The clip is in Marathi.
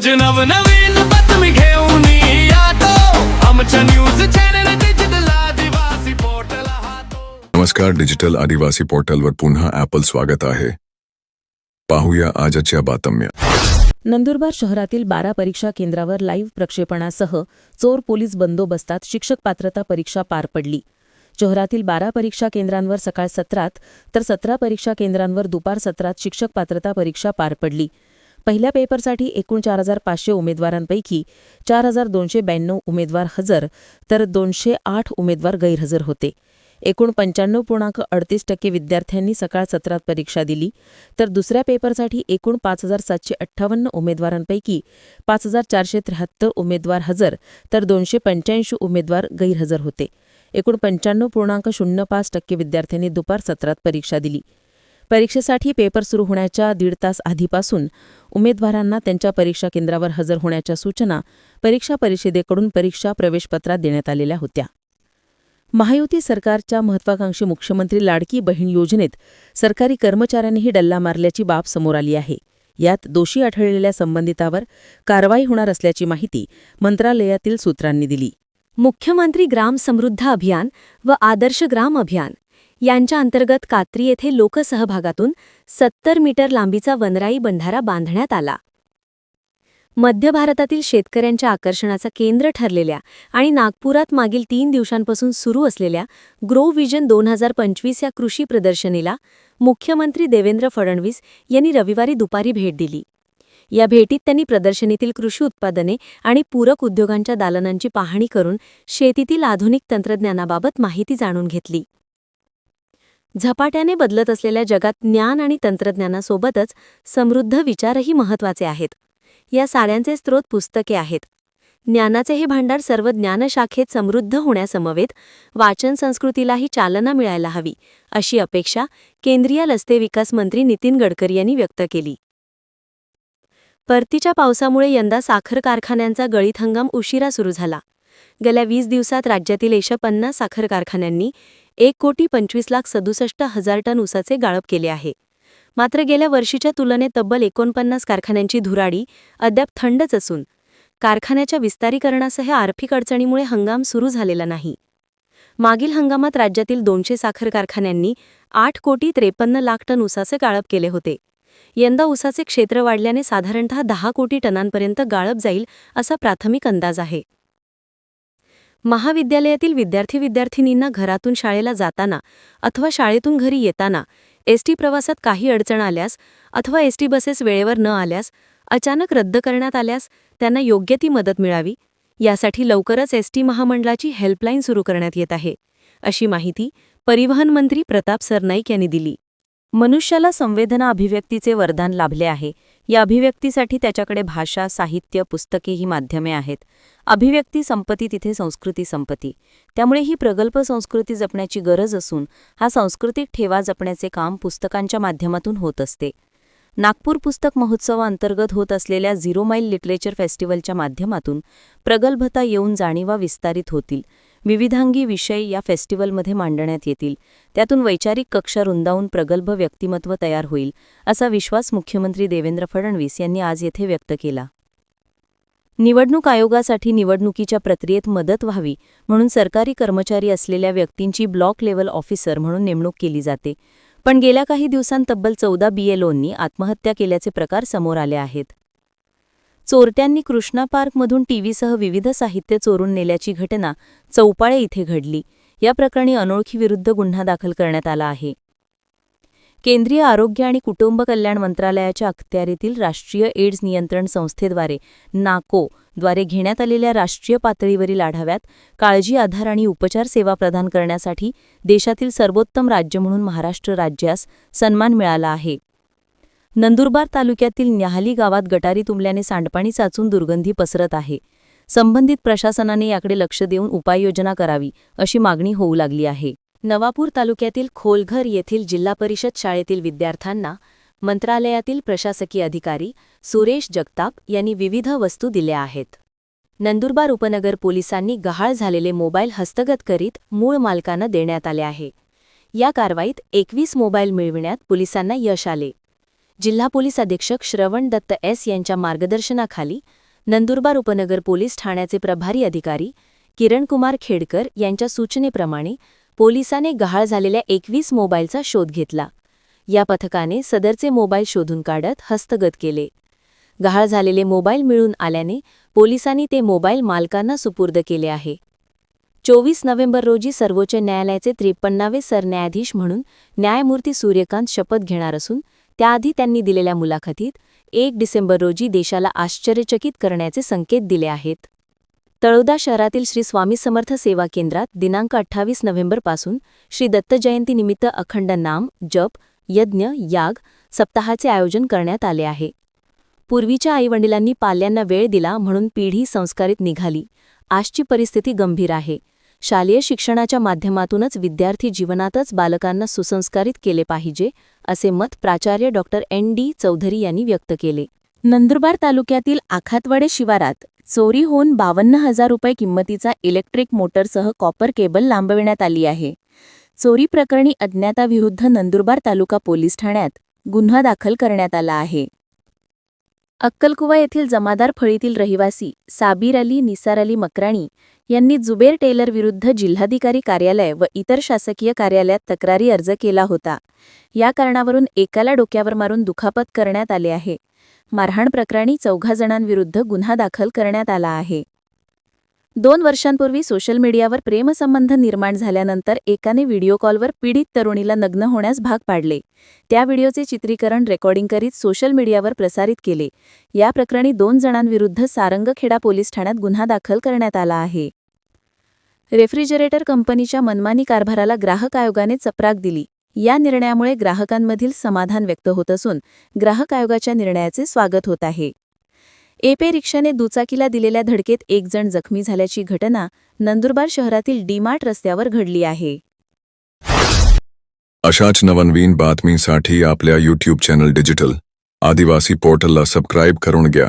रोज नवनवीन बातमी घेऊन येतो आमच्या न्यूज चॅनल डिजिटल आदिवासी पोर्टल नमस्कार, डिजिटल आदिवासी पोर्टलवर पुन्हा ॲपल स्वागत आहे. पाहूया आजच्या बातम्या. नंदुरबार शहरातील 12 परीक्षा केंद्रावर लाईव्ह प्रक्षेपणासह चोर पोलीस बंदोबस्तात शिक्षक पात्रता परीक्षा पार पडली. शहरातील 12 परीक्षा केंद्रांवर सकाळ सत्रात तर 17 परीक्षा केंद्रांवर दुपार सत्रात शिक्षक पात्रता परीक्षा पार पडली. पहिल्या पेपरसाठी एकूण 4,500 उमेदवारांपैकी 4,292 उमेदवार हजर तर 208 उमेदवार गैरहजर होते. एकूण 95.38% विद्यार्थ्यांनी सकाळ सत्रात परीक्षा दिली, तर दुसऱ्या पेपरसाठी एकूण 5,758 उमेदवारांपैकी 5,473 उमेदवार हजर तर 285 उमेदवार गैरहजर होते. एकूण 95.05% विद्यार्थ्यांनी दुपार सत्रात परीक्षा दिली. परीक्षेसाठी पेपर सुरू होण्याच्या 1.5 तास आधीपासून उमेदवारांना त्यांच्या परीक्षा केंद्रावर हजर होण्याच्या सूचना परीक्षा परिषदेकडून परीक्षा प्रवेशपत्रात देण्यात आलेल्या होत्या. महायुती सरकारच्या महत्त्वाकांक्षी मुख्यमंत्री लाडकी बहीण योजनेत सरकारी कर्मचाऱ्यांनीही डल्ला मारल्याची बाब समोर आली आहे. यात दोषी आढळलेल्या संबंधितावर कारवाई होणार असल्याची माहिती मंत्रालयातील सूत्रांनी दिली. मुख्यमंत्री ग्राम समृद्ध अभियान व आदर्श ग्राम अभियान यांच्या अंतर्गत कात्री येथे लोकसहभागातून 70 मीटर लांबीचा वनराई बंधारा बांधण्यात आला. मध्य भारतातील शेतकऱ्यांच्या आकर्षणाचं केंद्र ठरलेल्या आणि नागपुरात मागील 3 दिवसांपासून सुरू असलेल्या ग्रो विजन 2025 या कृषी प्रदर्शनीला मुख्यमंत्री देवेंद्र फडणवीस यांनी रविवारी दुपारी भेट दिली. या भेटीत त्यांनी प्रदर्शनीतील कृषी उत्पादने आणि पूरक उद्योगांच्या दालनांची पाहणी करून शेतीतील आधुनिक तंत्रज्ञानाबाबत माहिती जाणून घेतली. झपाट्याने बदलत असलेल्या जगात ज्ञान आणि तंत्रज्ञानासोबतच समृद्ध विचारही महत्त्वाचे आहेत. या साऱ्यांचे स्रोत पुस्तके आहेत. ज्ञानाचे हे भांडार सर्व ज्ञानशाखेत समृद्ध होण्यासमवेत वाचन संस्कृतीलाही चालना मिळायला हवी, अशी अपेक्षा केंद्रीय रस्ते विकास मंत्री नितीन गडकरी यांनी व्यक्त केली. परतीच्या पावसामुळे यंदा साखर कारखान्यांचा गळीत हंगाम उशिरा सुरू झाला. गेल्या 20 दिवसात राज्यातील 150 साखर कारखान्यांनी 1,25,67,000 टन ऊसाचे गाळप केले आहे. मात्र गेल्या वर्षीच्या तुलनेत तब्बल 49 कारखान्यांची धुराडी अद्याप थंडच असून कारखान्याच्या विस्तारीकरणासह आर्थिक अडचणीमुळे हंगाम सुरू झालेला नाही. मागील हंगामात राज्यातील 200 साखर कारखान्यांनी 8,53,00,000 टन ऊसाचे गाळप केले होते. यंदा ऊसाचे क्षेत्र वाढल्याने साधारणतः 10 कोटी टनांपर्यंत गाळप जाईल असा प्राथमिक अंदाज आहे. महाविद्यालयातील विद्यार्थी-विद्यार्थिनींना घरातून शाळेला जाताना अथवा शाळेतून घरी येताना एसटी प्रवासात काही अडचण आल्यास अथवा एसटी बसेस वेळेवर न आल्यास, अचानक रद्द करण्यात आल्यास त्यांना योग्य ती मदत मिळावी, यासाठी लवकरच एसटी महामंडळाची हेल्पलाईन सुरू करण्यात येत आहे, अशी माहिती परिवहन मंत्री प्रताप सरनाईक यांनी दिली. मनुष्याला संवेदना अभिव्यक्तीचे वरदान लाभले आहे. या अभिव्यक्तीसाठी त्याच्याकडे भाषा, साहित्य, पुस्तके ही माध्यमे आहेत. अभिव्यक्ती संपत्ती तिथे संस्कृती संपत्ती. त्यामुळे ही प्रगल्भ संस्कृती जपण्याची गरज असून हा सांस्कृतिक ठेवा जपण्याचे काम पुस्तकांच्या माध्यमातून होत असते. नागपूर पुस्तक महोत्सवाअंतर्गत होत असलेल्या 0 माईल लिटरेचर फेस्टिवलच्या माध्यमातून प्रगल्भता येऊन जाणीवा विस्तारित होतील. विविधांगी विषय या फेस्टिवलमध्ये मांडण्यात येतील. त्यातून वैचारिक कक्षा रुंदावून प्रगल्भ व्यक्तिमत्व तयार होईल, असा विश्वास मुख्यमंत्री देवेंद्र फडणवीस यांनी आज येथे व्यक्त केला. निवडणूक आयोगासाठी निवडणुकीच्या प्रक्रियेत मदत व्हावी म्हणून सरकारी कर्मचारी असलेल्या व्यक्तींची ब्लॉक लेव्हल ऑफिसर म्हणून नेमणूक केली जाते. पण गेल्या काही दिवसांत तब्बल 14 BLOंनी आत्महत्या केल्याचे प्रकार समोर आले आहेत. चोरट्यांनी कृष्णा पार्कमधून टीव्हीसह विविध साहित्य चोरून नेल्याची घटना चौपाळे इथे घडली. या प्रकरणी अनोळखीविरुद्ध गुन्हा दाखल करण्यात आला आहे. केंद्रीय आरोग्य आणि कुटुंब कल्याण मंत्रालयाच्या अखत्यारीतील राष्ट्रीय एड्स नियंत्रण संस्थेद्वारे द्वारे घेण्यात आलेल्या राष्ट्रीय पातळीवरील आढाव्यात काळजी, आधार आणि उपचार सेवा प्रदान करण्यासाठी देशातील सर्वोत्तम राज्य म्हणून महाराष्ट्र राज्यास सन्मान मिळाला आहे. नंदुरबार तालुक्यातील न्याहाली गावात गटारी तुंबल्याने सांडपाणी साचून दुर्गंधी पसरत आहे. संबंधित प्रशासनाने याकडे लक्ष देऊन उपाययोजना करावी, अशी मागणी होऊ लागली आहे. नवापूर तालुक्यातील खोलघर येथील जिल्हा परिषद शाळेतील विद्यार्थ्यांना मंत्रालयातील प्रशासकीय अधिकारी सुरेश जगताप यांनी विविध वस्तू दिल्या आहेत. नंदुरबार उपनगर पोलिसांनी गहाळ झालेले मोबाईल हस्तगत करीत मूळ मालकांना देण्यात आले आहे. या कारवाईत 21 मोबाईल मिळविण्यात पोलिसांना यश आले. जिल्हा पोलीस अधीक्षक श्रवण दत्त एस यांच्या मार्गदर्शनाखाली नंदुरबार उपनगर पोलीस ठाण्याचे प्रभारी अधिकारी किरणकुमार खेडकर यांच्या सूचनेप्रमाणे पोलिसाने गहाळ झालेल्या 21 मोबाईलचा शोध घेतला. या पथकाने सदरचे मोबाईल शोधून काढत हस्तगत केले. गहाळ झालेले मोबाईल मिळून आल्याने पोलिसांनी ते मोबाईल मालकांना सुपूर्द केले आहे. 24 नोव्हेंबर रोजी सर्वोच्च न्यायालयाचे 53वे सरन्यायाधीश म्हणून न्यायमूर्ती सूर्यकांत शपथ घेणार असून त्याआधी त्यांनी दिलेल्या मुलाखतीत 1 डिसेंबर रोजी देशाला आश्चर्यचकित करण्याचे संकेत दिले आहेत. तळोदा शहरातील श्री स्वामी समर्थ सेवा केंद्रात दिनांक 28 नोव्हेंबरपासून श्री दत्त जयंतीनिमित्त अखंड नाम, जप, यज्ञ, याग सप्ताहाचे आयोजन करण्यात आले आहे. पूर्वीच्या आईवडिलांनी पाल्यांना वेळ दिला म्हणून पिढी संस्कारित निघाली. आजची परिस्थिती गंभीर आहे. शालेय शिक्षणाच्या माध्यमातूनच विद्यार्थी जीवनातच बालकांना सुसंस्कारित केले पाहिजे, असे मत प्राचार्य डॉ. ND चौधरी यांनी व्यक्त केले. नंदुरबार तालुक्यातील आखातवाडे शिवारात चोरी होऊन 52,000 रुपये किंमतीचा इलेक्ट्रिक मोटरसह कॉपर केबल लांबविण्यात आली आहे. चोरी प्रकरणी अज्ञाताविरुद्ध नंदुरबार तालुका पोलीस ठाण्यात गुन्हा दाखल करण्यात आला आहे. अक्कलकुवा येथील जमादार फळीतील रहिवासी साबीर अली निसार अली मकराणी यांनी जुबेर टेलर विरुद्ध जिल्हाधिकारी कार्यालय व इतर शासकीय कार्यालयात तक्रारी अर्ज केला होता. या कारणावरून एकाला डोक्यावर मारून दुखापत करण्यात आले आहे. मारहाण प्रकरणी 4 जणांविरुद्ध गुन्हा दाखल करण्यात आला आहे. 2 वर्षांपूर्वी सोशल मीडियावर प्रेमसंबंध निर्माण झाल्यानंतर एकाने व्हिडिओ कॉलवर पीडित तरुणीला नग्न होण्यास भाग पाडले. त्या व्हिडिओचे चित्रीकरण रेकॉर्डिंग करीत सोशल मीडियावर प्रसारित केले. या प्रकरणी 2 जणांविरुद्ध सारंगखेडा पोलीस ठाण्यात गुन्हा दाखल करण्यात आला आहे. रेफ्रिजरेटर कंपनीच्या मनमानी कारभाराला ग्राहक आयोगाने चपराक दिली. या निर्णयामुळे ग्राहकांमधील समाधान व्यक्त होत असून ग्राहक आयोगाच्या निर्णयाचे स्वागत होत आहे. एपे रिक्षाने दुचाकीला दिलेल्या धडकेत 1 जण जखमी झाल्याची घटना नंदुरबार शहरातील डी-मार्ट रस्त्यावर घडली आहे. अशाच नवनवीन बातमीसाठी आपल्या YouTube चॅनल डिजिटल आदिवासी पोर्टलला सबस्क्राईब करून घ्या.